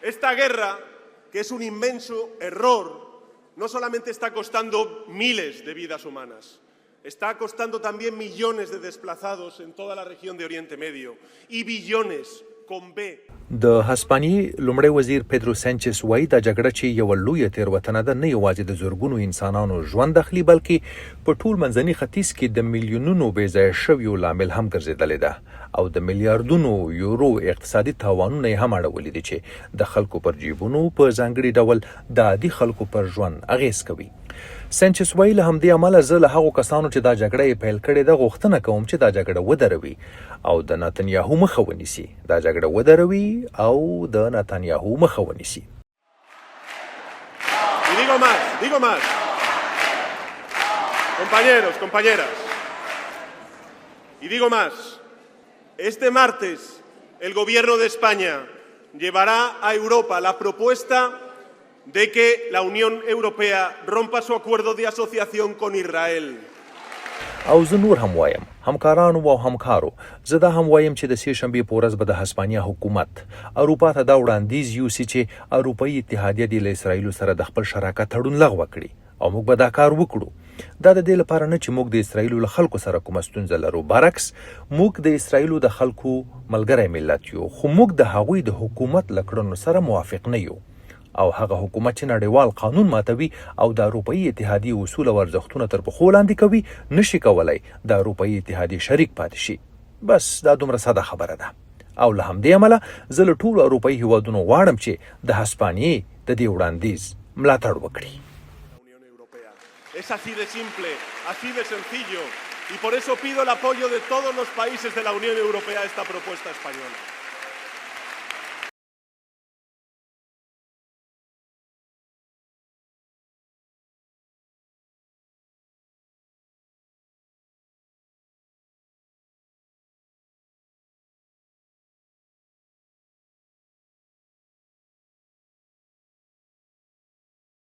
Esta guerra, que es un inmenso error, no solamente está costando miles de vidas humanas, está costando también millones de desplazados en toda la región de Oriente Medio y billones con B. د هسپانیې لومړی وزیر پیدرو سېنچېس وايي دا جګړه چې یو لویه تېروتنه ده نه یوازې د زرګونو انسانانو ژوند اخلي بلکې په ټول منځني ختیځ کې د میلیونونو بې ځایه شویو لامل هم ګرځېدلې ده او د میلیارډونو یورو اقتصادي تاوانونه یې هم اړولي دي چې د خلکو پر جیبونو په ځانګړي ډول د عادي خلکو پر ژوند اغیز کوي. سېنچېس وايي له همدې امله زه له هغو کسانو چې دا جګړه یې پیل کړې ده غوښتنه کوم چې دا جګړه ودروي او د نتنیاهو مخه ونیسي. دا جګړه ودروي او د نتنیاهو مخه ونیسي. Y digo más. Compañeros, compañeras. Y digo más. Este martes el gobierno de España llevará a Europa la propuesta de que la Unión Europea rompa su acuerdo de asociación con Israel. او زه نور هم وایم همکارانو او همکارو زه دا هم وایم چې د سې شنبې په ورځ به د هسپانیا حکومت اروپا ته دا وړاندیز یوسي چې اروپايي اتحادیه د اسرائیلو سره د خپل شراکت تړون لغوه کړي او موږ به دا کار وکړو. دا د دې لپاره نه چې موږ د اسرائیلو له خلکو سره کومه ستونزه لرو، برعکس موږ د اسرائیلو د خلکو ملګری ملت یو، خو موږ د هغوی د حکومت له کړنو سره موافق نه یو او هغه حکومت چې نړیوال قانون ماتوي او د اروپايي اتحادیې اصول او ارزښتونه تر پښو لاندې کوي نشي کولای د اروپايي اتحادیې شریک پاتې شي. بس دا دومره ساده خبره ده او له همدې امله زه له ټولو اروپايي هیوادونو غواړم چې د هسپانیې د دې وړاندیز ملاتړ وکړي. Es así de simple, así de sencillo y por eso pido el apoyo de todos los países de la Unión Europea a esta propuesta española.